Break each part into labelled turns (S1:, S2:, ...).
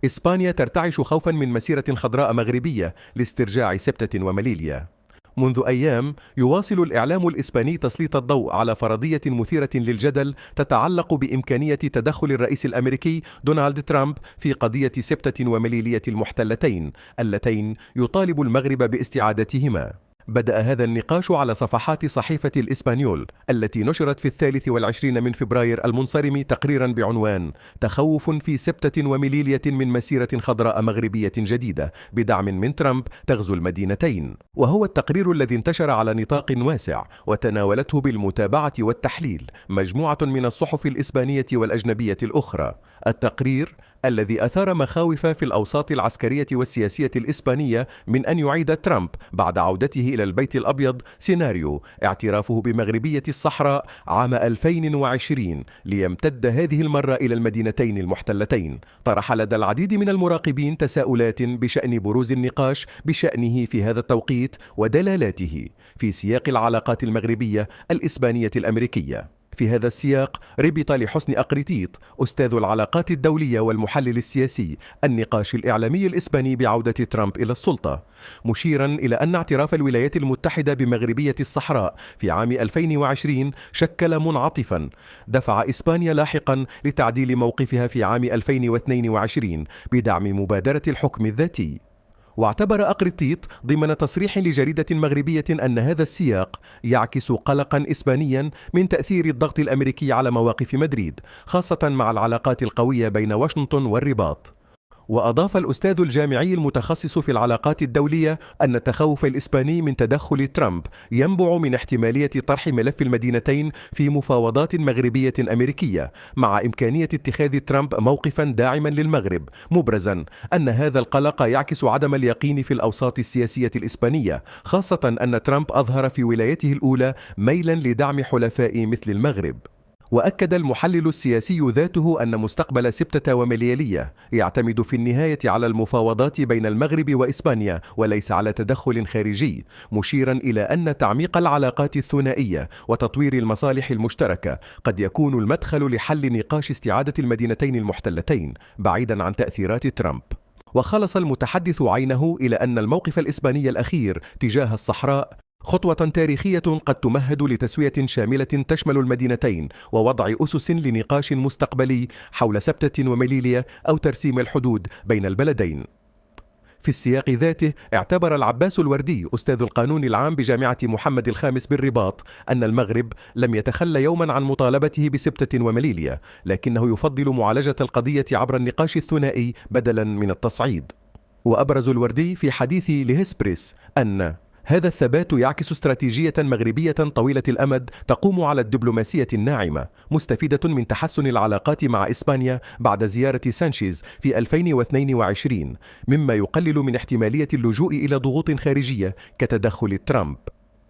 S1: إسبانيا ترتعش خوفا من مسيرة خضراء مغربية لاسترجاع سبتة ومليليا. منذ أيام يواصل الإعلام الإسباني تسليط الضوء على فرضية مثيرة للجدل تتعلق بإمكانية تدخل الرئيس الأمريكي دونالد ترامب في قضية سبتة ومليلية المحتلتين اللتين يطالب المغرب باستعادتهما. بدأ هذا النقاش على صفحات صحيفة الإسبانيول التي نشرت في 23 من فبراير المنصرم تقريرا بعنوان تخوف في سبتة ومليلية من مسيرة خضراء مغربية جديدة بدعم من ترامب تغزو المدينتين، وهو التقرير الذي انتشر على نطاق واسع وتناولته بالمتابعة والتحليل مجموعة من الصحف الإسبانية والأجنبية الأخرى. التقرير الذي أثار مخاوف في الأوساط العسكرية والسياسية الإسبانية من أن يعيد ترامب بعد عودته إلى البيت الأبيض سيناريو اعترافه بمغربية الصحراء عام 2020 ليمتد هذه المرة إلى المدينتين المحتلتين. طرح لدى العديد من المراقبين تساؤلات بشأن بروز النقاش بشأنه في هذا التوقيت ودلالاته في سياق العلاقات المغربية الإسبانية الأمريكية. في هذا السياق ربط لحسن أقريتيط أستاذ العلاقات الدولية والمحلل السياسي النقاش الإعلامي الإسباني بعودة ترامب إلى السلطة، مشيرا إلى أن اعتراف الولايات المتحدة بمغربية الصحراء في عام 2020 شكل منعطفا دفع إسبانيا لاحقا لتعديل موقفها في عام 2022 بدعم مبادرة الحكم الذاتي. واعتبر أقريتيط ضمن تصريح لجريدة مغربية أن هذا السياق يعكس قلقا إسبانيا من تأثير الضغط الأمريكي على مواقف مدريد، خاصة مع العلاقات القوية بين واشنطن والرباط. وأضاف الأستاذ الجامعي المتخصص في العلاقات الدولية أن التخوف الإسباني من تدخل ترامب ينبع من احتمالية طرح ملف المدينتين في مفاوضات مغربية أمريكية، مع إمكانية اتخاذ ترامب موقفا داعما للمغرب، مبرزا أن هذا القلق يعكس عدم اليقين في الأوساط السياسية الإسبانية، خاصة أن ترامب أظهر في ولايته الأولى ميلا لدعم حلفاء مثل المغرب. وأكد المحلل السياسي ذاته أن مستقبل سبتة ومليلية يعتمد في النهاية على المفاوضات بين المغرب وإسبانيا وليس على تدخل خارجي، مشيرا إلى أن تعميق العلاقات الثنائية وتطوير المصالح المشتركة قد يكون المدخل لحل نقاش استعادة المدينتين المحتلتين بعيدا عن تأثيرات ترامب. وخلص المتحدث عينه إلى أن الموقف الإسباني الأخير تجاه الصحراء خطوة تاريخية قد تمهد لتسوية شاملة تشمل المدينتين ووضع أسس لنقاش مستقبلي حول سبتة ومليليا أو ترسيم الحدود بين البلدين. في السياق ذاته اعتبر العباس الوردي أستاذ القانون العام بجامعة محمد الخامس بالرباط أن المغرب لم يتخلى يوما عن مطالبته بسبتة ومليليا، لكنه يفضل معالجة القضية عبر النقاش الثنائي بدلا من التصعيد. وأبرز الوردي في حديث لهسبريس أن هذا الثبات يعكس استراتيجية مغربية طويلة الأمد تقوم على الدبلوماسية الناعمة، مستفيدة من تحسن العلاقات مع إسبانيا بعد زيارة سانشيز في 2022، مما يقلل من احتمالية اللجوء إلى ضغوط خارجية كتدخل ترامب.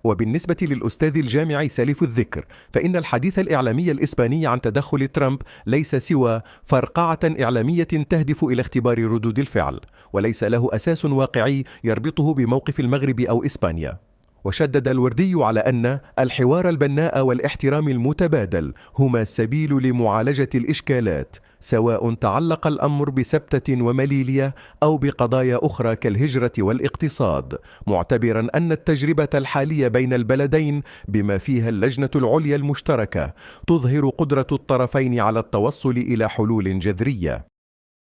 S1: وبالنسبة للأستاذ الجامعي سالف الذكر، فإن الحديث الإعلامي الإسباني عن تدخل ترامب ليس سوى فرقعة إعلامية تهدف إلى اختبار ردود الفعل، وليس له أساس واقعي يربطه بموقف المغرب أو إسبانيا. وشدد الوردي على أن الحوار البناء والاحترام المتبادل هما السبيل لمعالجة الإشكالات، سواء تعلق الأمر بسبتة ومليليا أو بقضايا أخرى كالهجرة والاقتصاد، معتبرا أن التجربة الحالية بين البلدين بما فيها اللجنة العليا المشتركة تظهر قدرة الطرفين على التوصل إلى حلول جذرية.